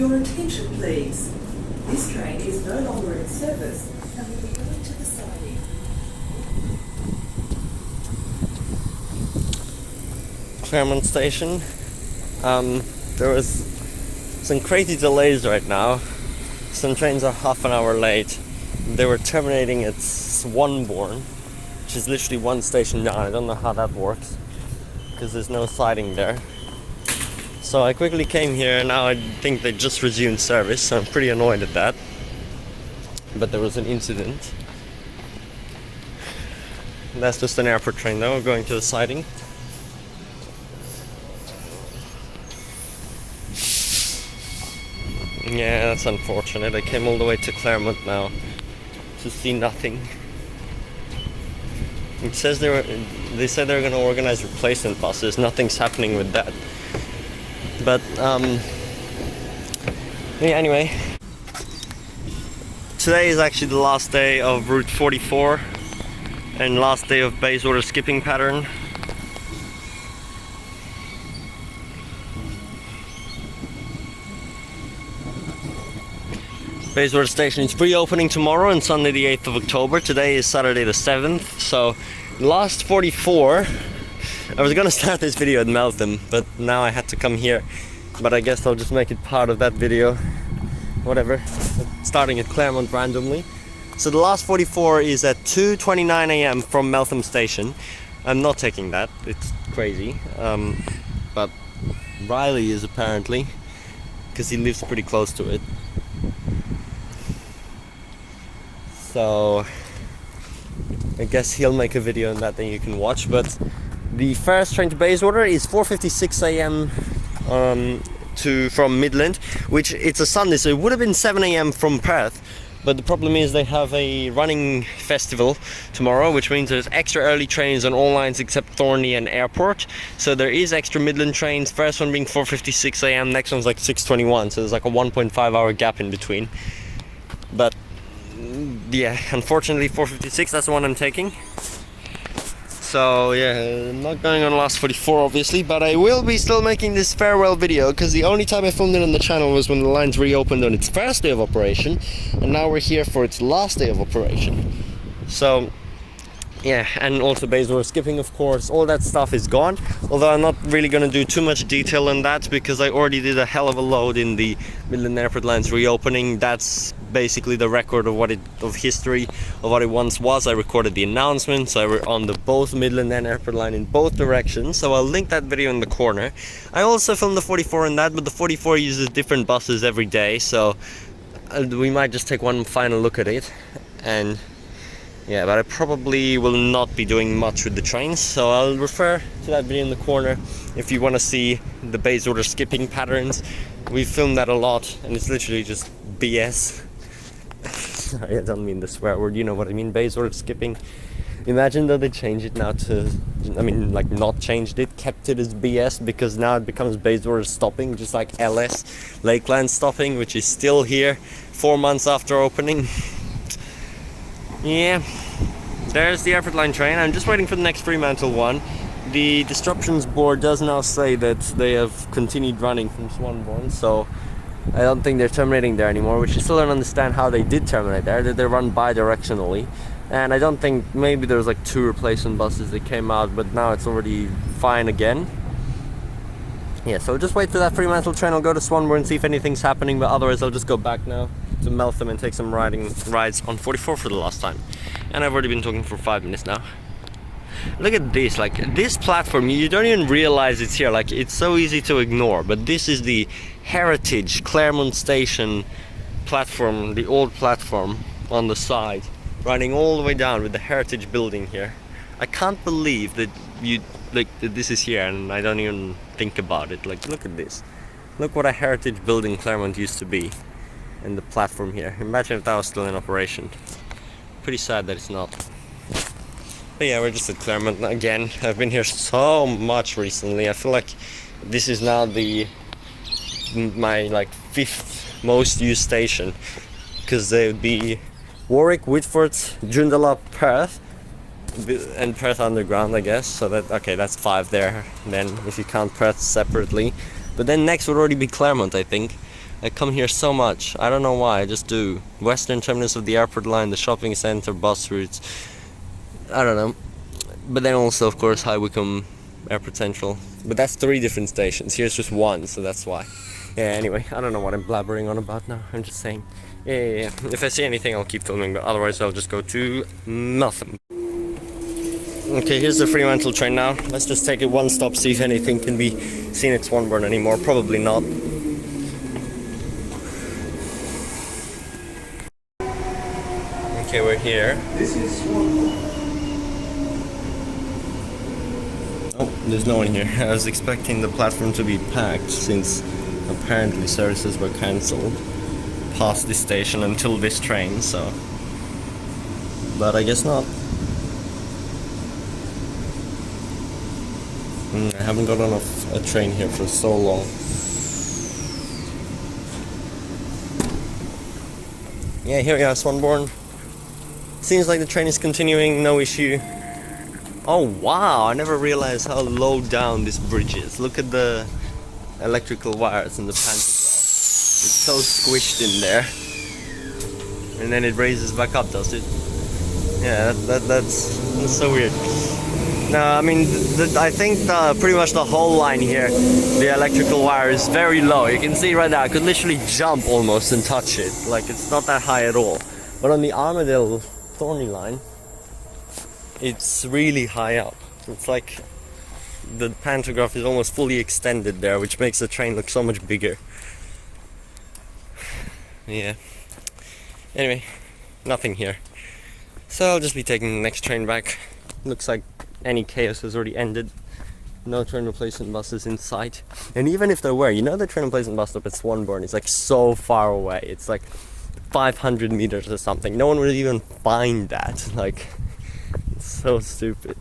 Your attention please. This train is no longer in service and will be going to the siding. Claremont Station. There was some crazy delays right now. Some trains are half an hour late. They were terminating at Swanbourne, which is literally one station down. I don't know how that works because there's no siding there. So I quickly came here, and now I think they just resumed service, so I'm pretty annoyed at that. But there was an incident. That's just an airport train though, going to the siding. Yeah, that's unfortunate. I came all the way to Claremont now to see nothing. It says they said they were going to organize replacement buses. Nothing's happening with that. But yeah, anyway, today is actually the last day of Route 44 and last day of Bayswater skipping pattern. Bayswater Station is reopening tomorrow and Sunday the 8th of October. Today is Saturday the 7th, so last 44. I was gonna start this video at Meltham, but now I had to come here. But I guess I'll just make it part of that video. Whatever. Starting at Claremont randomly. So the last 44 is at 2:29 AM from Meltham Station. I'm not taking that, it's crazy. But Riley is apparently, because he lives pretty close to it. So I guess he'll make a video on that, then you can watch. But the first train to Bayswater is 4:56 AM from Midland, which it's a Sunday, so it would have been 7 AM from Perth. But the problem is they have a running festival tomorrow, which means there's extra early trains on all lines except Thorney and Airport. So there is extra Midland trains, first one being 4:56 AM, next one's like 6:21, so there's like a 1.5 hour gap in between. But yeah, unfortunately 4:56, that's the one I'm taking. So yeah, I'm not going on last 44 obviously, but I will be still making this farewell video, because the only time I filmed it on the channel was when the lines reopened on its first day of operation, and now we're here for its last day of operation. So yeah, and also Bayswater skipping, of course, all that stuff is gone, although I'm not really going to do too much detail on that because I already did a hell of a load in the Midland Airport Line's reopening. That's basically the record of history of what it once was. I recorded the announcements, I were on the both Midland and Airport Line in both directions, so I'll link that video in the corner. I also filmed the 44 in that, but the 44 uses different buses every day, so we might just take one final look at it. And yeah, but I probably will not be doing much with the trains, so I'll refer to that video in the corner if you want to see the Bayswater skipping patterns. We filmed that a lot, and it's literally just BS. Sorry, I don't mean the swear word, you know what I mean, Bayswater skipping. Imagine that they changed it now to, I mean, like not changed it, kept it as BS, because now it becomes Bayswater stopping, just like LS, Lakeland stopping, which is still here 4 months after opening. Yeah, there's the Airport Line train. I'm just waiting for the next Fremantle one. The disruptions board does now say that they have continued running from Swanbourne, so I don't think they're terminating there anymore, which I still don't understand how they did terminate there. They run bi-directionally, and I don't think, maybe there was like 2 replacement buses that came out, but now it's already fine again. Yeah, so just wait for that Fremantle train. I'll go to Swanbourne and see if anything's happening, but otherwise I'll just go back now to Meltham and take some rides on 44 for the last time. And I've already been talking for 5 minutes now. Look at this, like this platform, you don't even realize it's here, like it's so easy to ignore, but this is the heritage Claremont Station platform, the old platform on the side, running all the way down with the heritage building here. I can't believe that that this is here and I don't even think about it. Like, look at this. Look what a heritage building Claremont used to be, and the platform here. Imagine if that was still in operation. Pretty sad that it's not. But yeah, we're just at Claremont again. I've been here so much recently. I feel like this is now my like 5th most used station, because they would be Warwick, Whitford, Joondalup, Perth, and Perth Underground, I guess. So that, okay, that's 5 there then, if you count Perth separately. But then next would already be Claremont, I think. I come here so much. I don't know why, I just do. Western terminus of the airport line, the shopping center, bus routes. I don't know. But then also, of course, High Wycombe, Airport Central. But that's 3 different stations. Here's just 1, so that's why. Yeah, anyway, I don't know what I'm blabbering on about now. I'm just saying. Yeah. If I see anything, I'll keep filming, but otherwise I'll just go to Meltham. Okay, here's the Fremantle train now. Let's just take it one stop, see if anything can be seen at Swanbourne anymore. Probably not. Okay, we're here. This is Swanbourne. Oh, there's no one here. I was expecting the platform to be packed since apparently services were cancelled past this station until this train, so... But I guess not. I haven't got on a train here for so long. Yeah, here we are, Swanbourne. Seems like the train is continuing, no issue. Oh wow, I never realized how low down this bridge is. Look at the electrical wires and the pantograph. It's so squished in there. And then it raises back up, does it? Yeah, that's so weird. No, I mean, I think pretty much the whole line here, the electrical wire is very low. You can see right now, I could literally jump almost and touch it. Like, it's not that high at all. But on the Armadale Thorney line, it's really high up. It's like the pantograph is almost fully extended there, which makes the train look so much bigger. Yeah. Anyway, nothing here. So I'll just be taking the next train back. Looks like any chaos has already ended. No train replacement buses in sight. And even if there were, you know, the train replacement bus stop at Swanbourne is like so far away. It's like 500 meters or something. No one would even find that. Like, it's so stupid.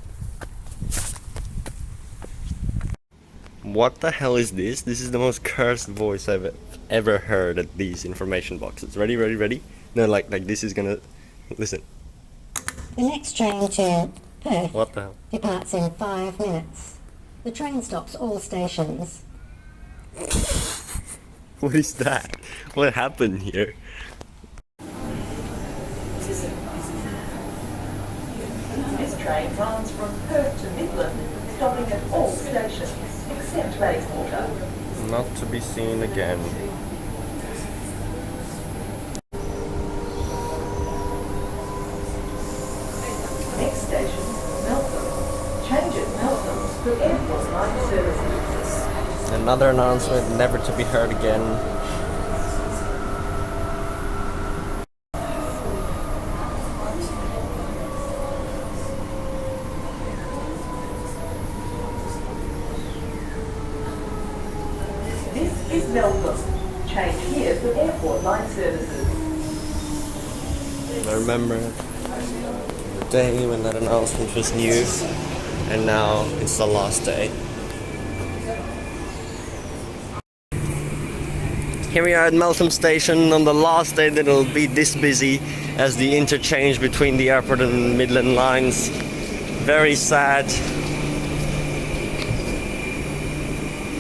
What the hell is this? This is the most cursed voice I've ever heard at these information boxes. Ready, ready, ready? No, like this is gonna... Listen. The next train to Perth What the hell? departs in 5 minutes. The train stops all stations. What is that? What happened here? This train runs from Perth to Midland, stopping at all stations, except Bayswater. Not to be seen again. Next station, Meltham. Change at Meltham for airport line services. Another announcement never to be heard again. This is Meltham. Change here for airport line services. I remember the day when that announcement was new, and now it's the last day. Here we are at Meltham Station on the last day that it'll be this busy as the interchange between the airport and Midland lines. Very sad.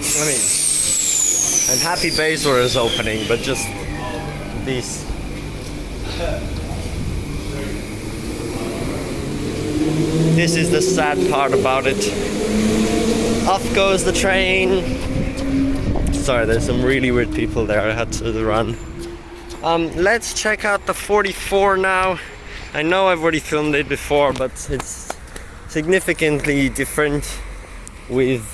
I mean, I'm happy Bayswater is opening, but just these. This is the sad part about it. Off goes the train. Sorry, there's some really weird people there. I had to run. Let's check out the 44 now. I know I've already filmed it before, but it's significantly different with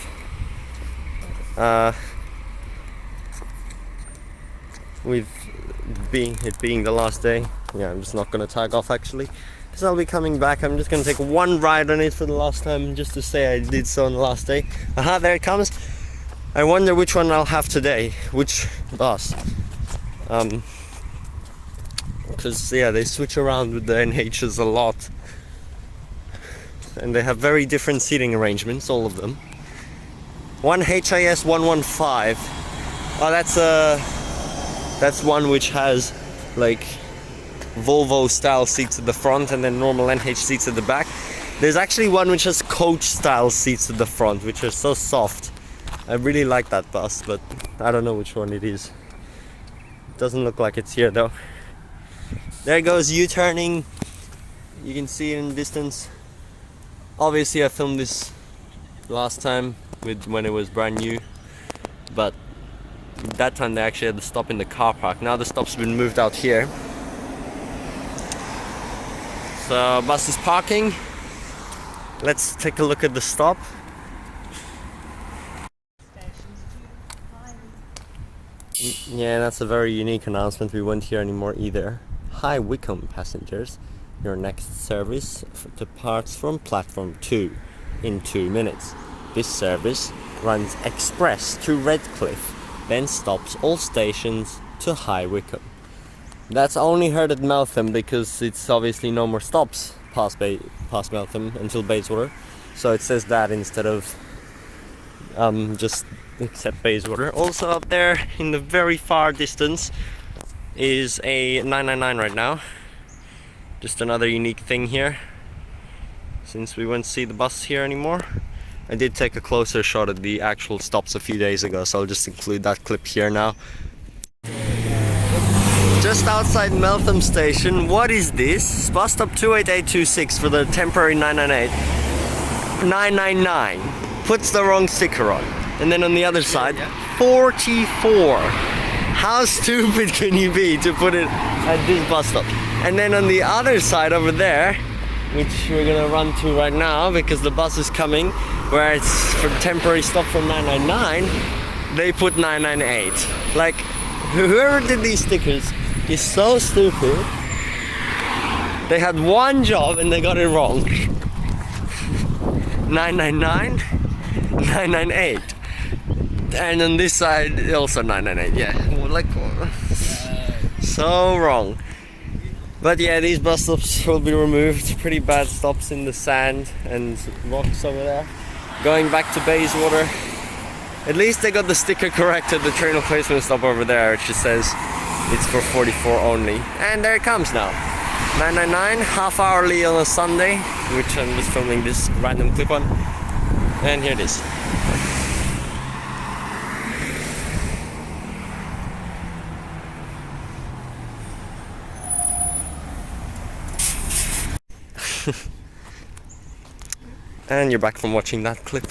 being the last day. Yeah, I'm just not gonna tag off actually, because I'll be coming back. I'm just gonna take one ride on it for the last time, just to say I did so on the last day. Aha, there it comes. I wonder which one I'll have today, which bus. Because yeah, they switch around with the NHs a lot, and they have very different seating arrangements, all of them. One HIS 115. Oh, that's one which has like Volvo style seats at the front and then normal NH seats at the back. There's actually one which has coach style seats at the front, which are so soft. I really like that bus, but I don't know which one it is. Doesn't look like it's here though. There goes U-turning. You can see it in the distance. Obviously I filmed this last time when it was brand new, but that time they actually had to stop in the car park. Now the stop's been moved out here. So bus is parking. Let's take a look at the stop. Yeah, that's a very unique announcement. We won't hear anymore either. Hi Wycombe passengers, your next service departs from platform 2 in 2 minutes. This service runs express to Redcliffe, then stops all stations to High Wycombe. That's only heard at Meltham because it's obviously no more stops past Meltham until Bayswater. So it says that instead of just except Bayswater. Also up there in the very far distance is a 999 right now. Just another unique thing here, since we won't see the bus here anymore. I did take a closer shot at the actual stops a few days ago, so I'll just include that clip here now. Just outside Meltham Station, what is this? Bus stop 28826 for the temporary 998. 999 puts the wrong sticker on. And then on the other side, 44. How stupid can you be to put it at this bus stop? And then on the other side over there, which we're gonna run to right now because the bus is coming, where it's for temporary stop from 999, they put 998. Like, whoever did these stickers is so stupid. They had one job and they got it wrong. 999, 998. And on this side also 998. Yeah, like so wrong. But yeah, these bus stops will be removed. Pretty bad stops in the sand and rocks over there. Going back to Bayswater. At least they got the sticker correct at the train replacement stop over there, which just says it's for 44 only. And there it comes now. 999, half hourly on a Sunday, which I'm just filming this random clip on. And here it is. And you're back from watching that clip.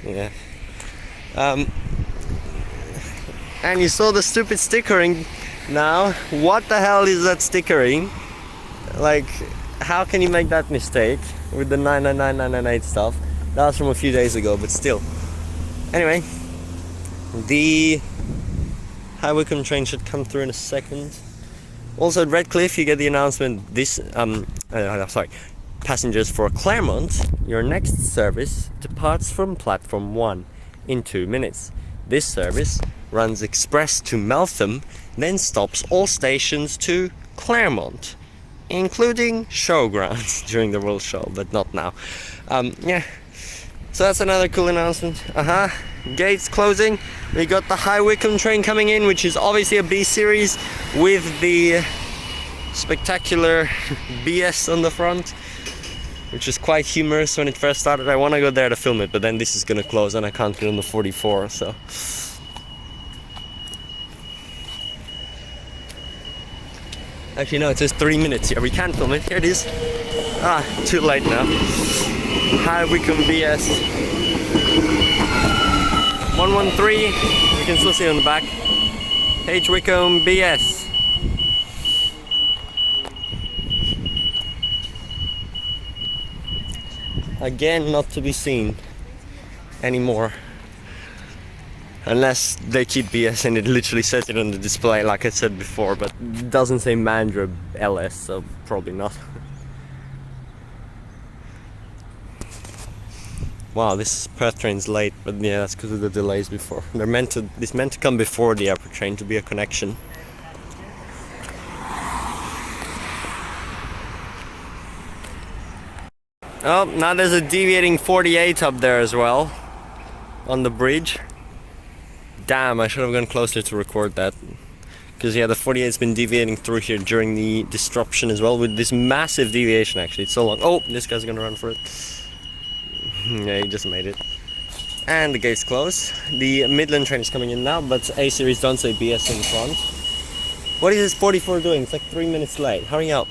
Yeah. And you saw the stupid stickering now. What the hell is that stickering? Like, how can you make that mistake with the 999, 998 stuff? That was from a few days ago, but still. Anyway, the High Wycombe train should come through in a second. Also at Redcliffe, you get the announcement this, passengers for Claremont, your next service departs from platform 1 in 2 minutes. This service runs express to Meltham, then stops all stations to Claremont, including showgrounds during the World Show, but not now. Yeah, so that's another cool announcement. Gates closing. We got the High Wycombe train coming in, which is obviously a B series with the spectacular BS on the front, which is quite humorous when it first started. I want to go there to film it, but then this is going to close and I can't get on the 44, so. Actually no, it says 3 minutes here. We can't film it. Here it is. Too late now. High Wycombe BS 113. You can still see it on the back. H Wycombe BS. Again, not to be seen anymore. Unless they keep BS and it literally says it on the display like I said before, but it doesn't say Mandra LS, so probably not. Wow, this Perth train's late, but yeah, that's because of the delays before. This meant to come before the airport train to be a connection. Oh, now there's a deviating 48 up there as well, on the bridge. Damn, I should have gone closer to record that. Because yeah, the 48's been deviating through here during the disruption as well, with this massive deviation actually. It's so long. Oh, this guy's gonna run for it. Yeah, he just made it. And the gate's closed. The Midland train is coming in now, but A series don't say BS in front. What is this 44 doing? It's like 3 minutes late. Hurry up.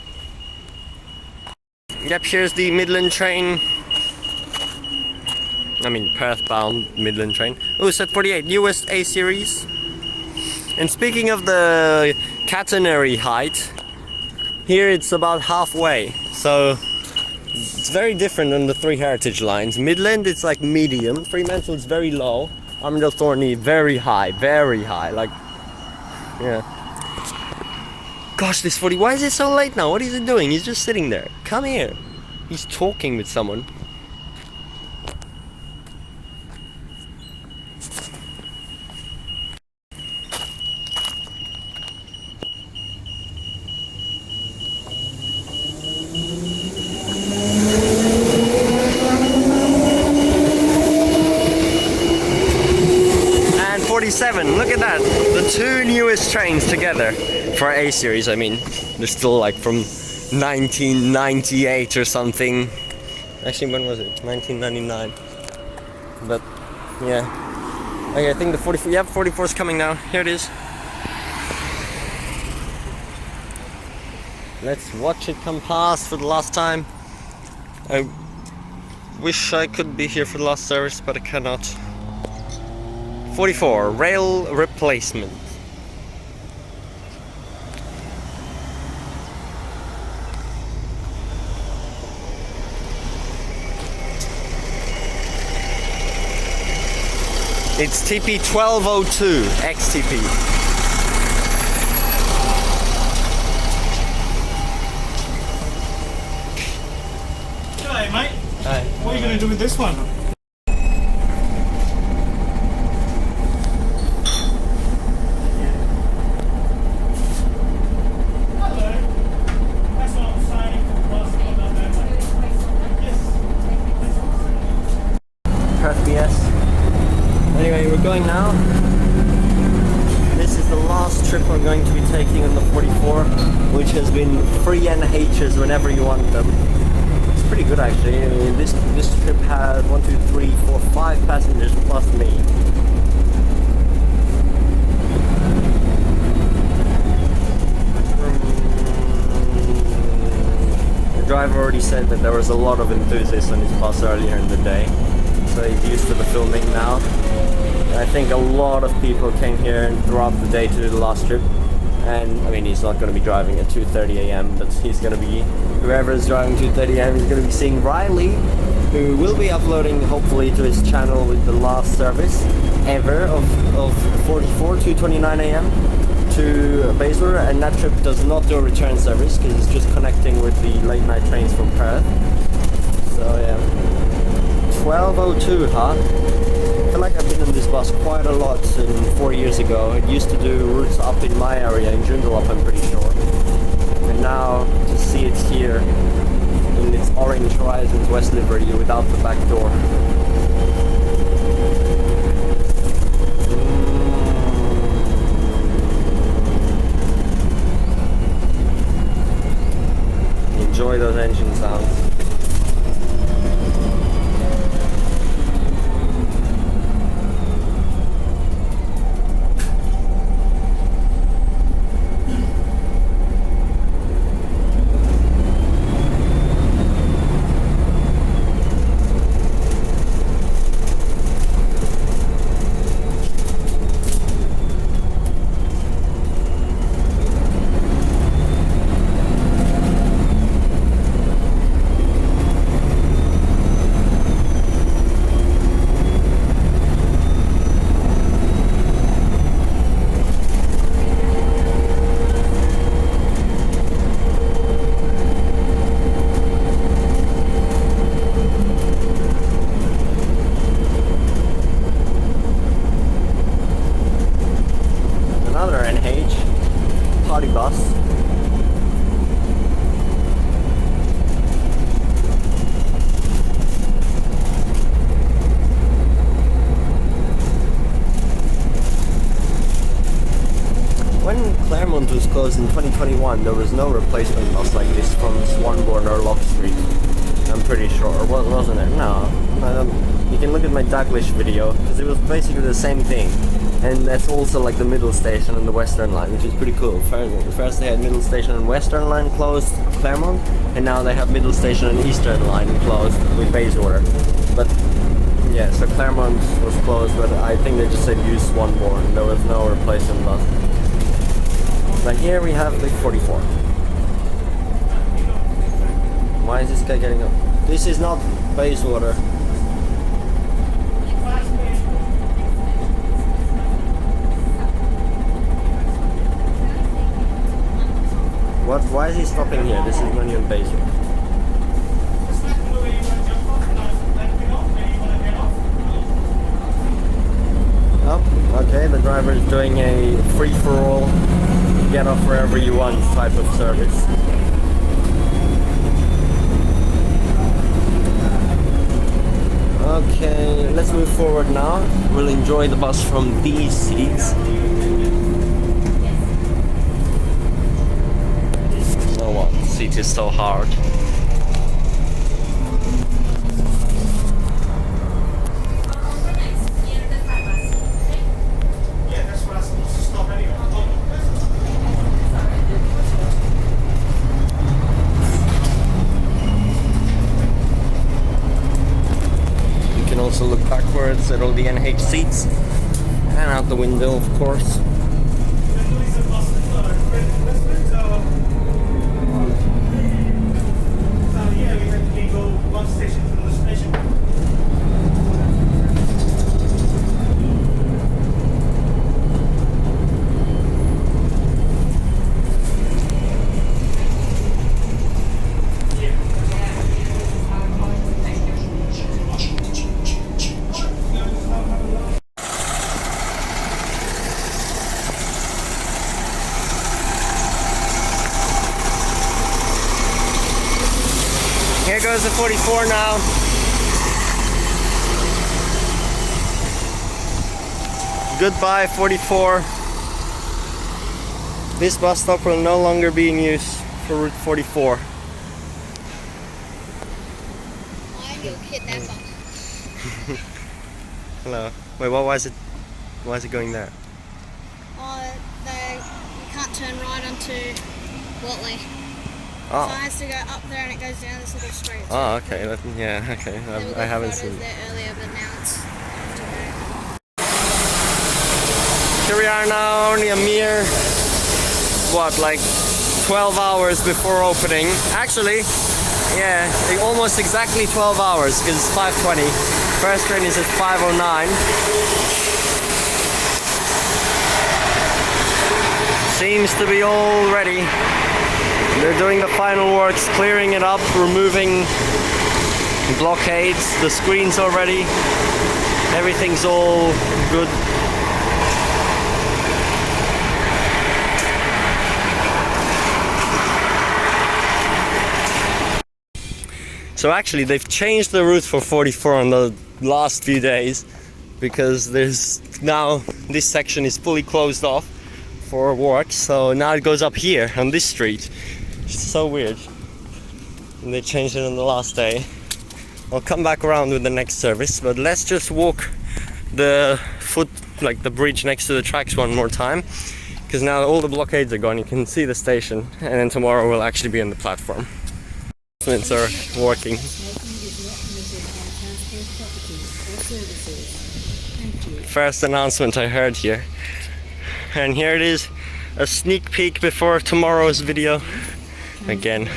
Yep, here's the Midland train. I mean, Perth bound Midland train. Oh, it's at 48, newest A series. And speaking of the catenary height, here it's about halfway. So it's very different than the three heritage lines. Midland, it's like medium. Fremantle is very low. Armadale Thorney, very high, like, yeah. Gosh, this 40, why is it so late now? What is it doing? He's just sitting there. Come here. He's talking with someone. And 47, look at that. The two newest trains together. For A series, I mean, they're still like from 1998 or something. Actually, when was it? 1999. But yeah. Okay, I think the 44. Yeah, 44 is coming now. Here it is. Let's watch it come past for the last time. I wish I could be here for the last service, but I cannot. 44, rail replacement. It's TP 1202 XTP. G'day, mate. Hi. What are you going to do with this one? Hello. That's what I'm saying. Yes. Perth BS. Anyway, we're going now. This is the last trip we're going to be taking on the 44, which has been free NHs whenever you want them. It's pretty good actually. I mean, this trip had 1, 2, 3, 4, 5 passengers plus me. The driver already said that there was a lot of enthusiasts on his bus earlier in the day, so he's used to the filming now. I think a lot of people came here throughout the day to do the last trip, and I mean, he's not going to be driving at 2:30 a.m, but he's going to be, whoever is driving 2:30 a.m, he's going to be seeing Riley, who will be uploading hopefully to his channel with the last service ever of 44 2:29 a.m. to Bayswater, and that trip does not do a return service because it's just connecting with the late night trains from Perth. So yeah, 1202, huh? I feel like I've been on this bus quite a lot since 4 years ago. It used to do routes up in my area, in Joondalup I'm pretty sure. And now to see it here in its orange Horizons West livery without the back door. Enjoy those engine sounds. party bus. When Claremont was closed in 2021, there was no replacement bus like this from Swanbourne or Lock Street. I'm pretty sure, wasn't it? No, you can look at my Douglas video, because it was basically the same thing. And that's also like the middle station on the Western Line, which is pretty cool. First they had middle station and Western Line closed, Claremont, and now they have middle station and Eastern Line closed with Bayswater. But yeah, so Claremont was closed, but I think they just said use Swanbourne. There was no replacement bus. But here we have the 44. Why is this guy getting up? This is not Bayswater. What? Why is he stopping here? This is not even Bayswater. Oh, okay, the driver is doing a free-for-all, get off wherever you want type of service. Okay, let's move forward now. We'll enjoy the bus from these seats. Oh well, the seat is so hard. Also look backwards at all the NH seats and out the window, of course. Here goes the 44 now. Goodbye 44. This bus stop will no longer be in use for Route 44. I'm your kidnapper. Hello. Wait, why is it going there? You can't turn right onto Watley. Oh. So it has to go up there and it goes down this little street. Oh, okay. Yeah, okay. I haven't seen it. There earlier, but now it's Here we are now, only a mere, like 12 hours before opening. Actually, yeah, almost exactly 12 hours because it's 5:20. First train is at 5:09. Seems to be all ready. They're doing the final works, clearing it up, removing blockades. The screen's all ready. Everything's all good. So actually they've changed the route for 44 on the last few days because there's now this section is fully closed off for work, so now it goes up here on this street. It's so weird. And they changed it on the last day. I'll come back around with the next service, but let's just walk the the bridge next to the tracks one more time, because now all the blockades are gone. You can see the station, and then tomorrow we'll actually be on the platform. Announcements are working. First announcement I heard here. And here it is, a sneak peek before tomorrow's video. Again.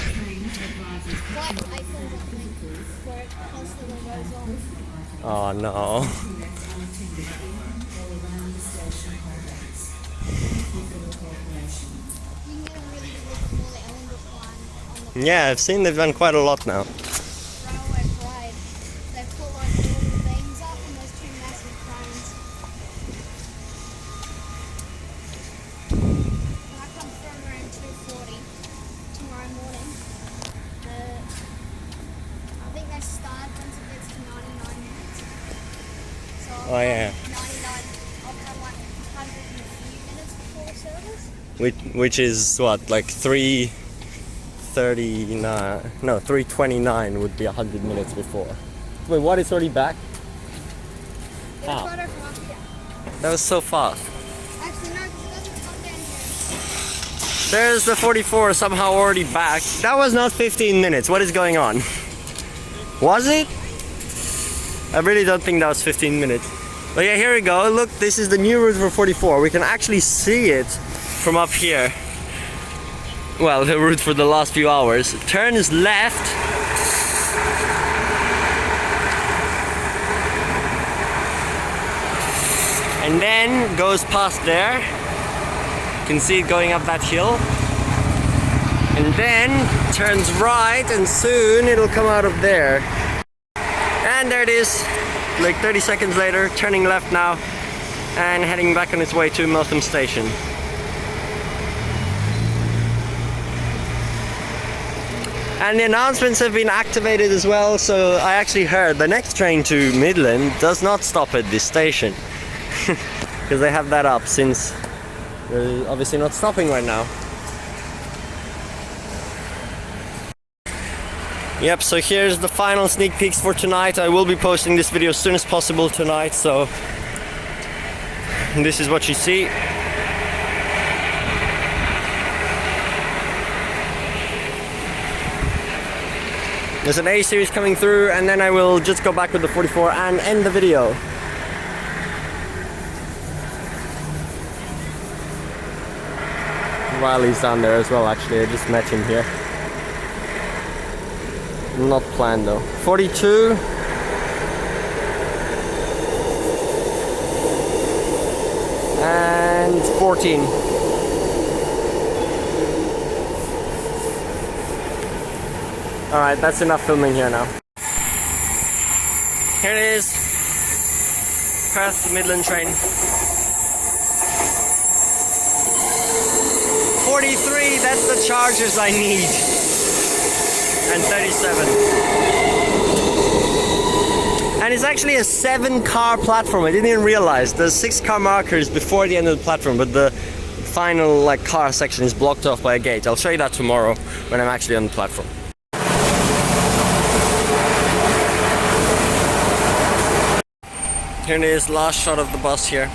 Oh no. Yeah, I've seen they've done quite a lot now. Oh yeah. 100 minutes before service. Which is what, like 3:30 3:39. No, 3:29 would be 100 minutes before. Wait, what? It's already back? Get a How? photo from up here. That was so fast. Actually, no, because it doesn't come down here. There's the 44 somehow already back. That was not 15 minutes. What is going on? Was it? I really don't think that was 15 minutes. But yeah, here we go. Look, this is the new route for 44. We can actually see it from up here. Well, the route for the last few hours. Turns left. And then goes past there. You can see it going up that hill. And then turns right, and soon it'll come out of there. And there it is, like 30 seconds later, turning left now and heading back on its way to Meltham Station. And the announcements have been activated as well, so I actually heard the next train to Midland does not stop at this station. Because they have that up since they're obviously not stopping right now. Yep, so here's the final sneak peeks for tonight. I will be posting this video as soon as possible tonight, so this is what you see. There's an A series coming through, and then I will just go back with the 44 and end the video. Riley's down there as well, actually. I just met him here. Not planned though. 42. And 14. Alright, that's enough filming here now. Here it is. Perth to Midland train. 43, that's the chargers I need. And 37. And it's actually a 7-car platform. I didn't even realize. There's 6-car markers before the end of the platform, but the final car section is blocked off by a gate. I'll show you that tomorrow when I'm actually on the platform. Here it is, last shot of the bus here.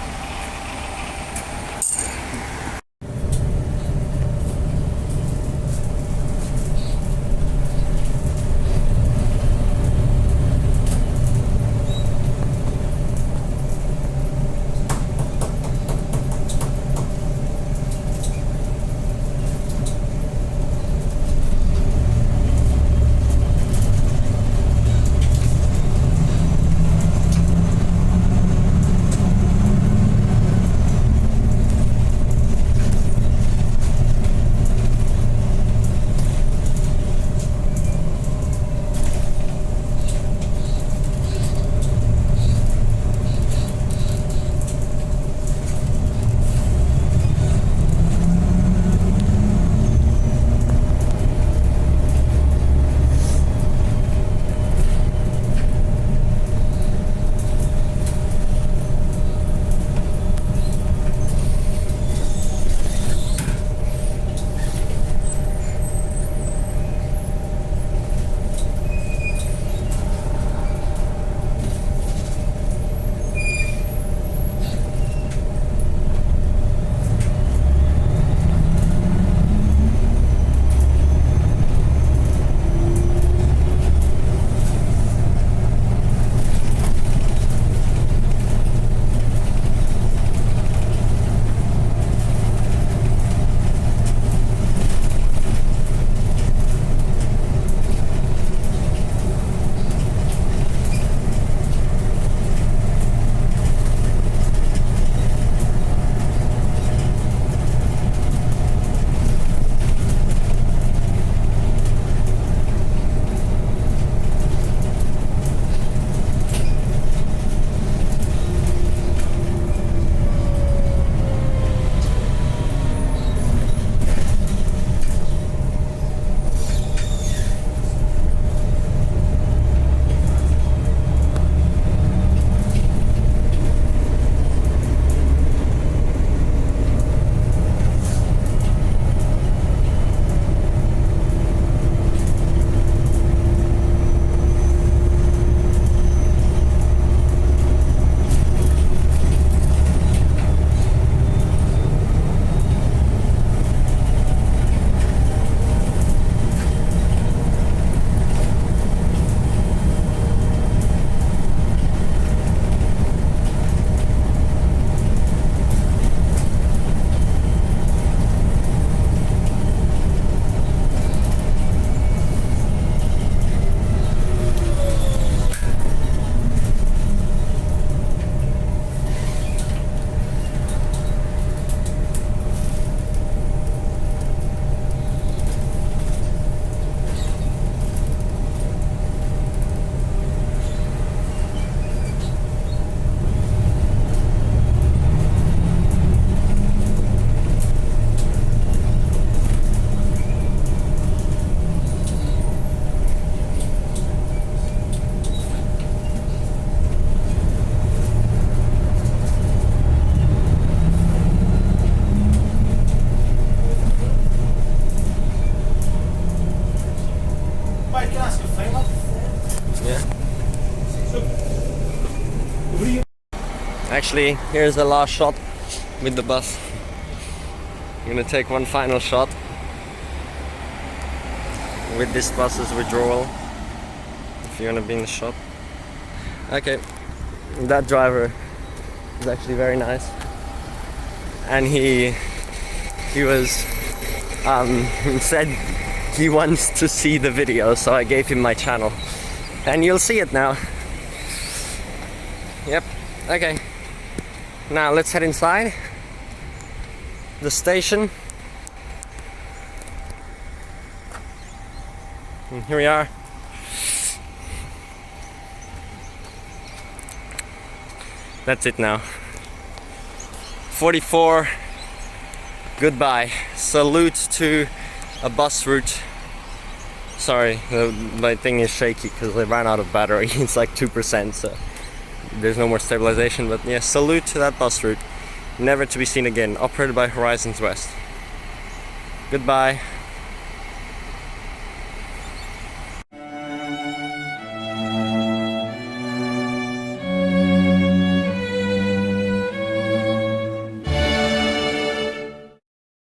ask a favour? Yeah. So, what do you... Actually, here's the last shot with the bus. I'm gonna take one final shot with this bus's withdrawal. If you wanna be in the shot. Okay, that driver is actually very nice, and he was said he wants to see the video, so I gave him my channel, and you'll see it now. Yep. Okay. Now let's head inside the station. And here we are. That's it now. 44. Goodbye. Salute to a bus route. Sorry, my thing is shaky because I ran out of battery. It's like 2%, so there's no more stabilization. But yeah, salute to that bus route. Never to be seen again. Operated by Horizons West. Goodbye.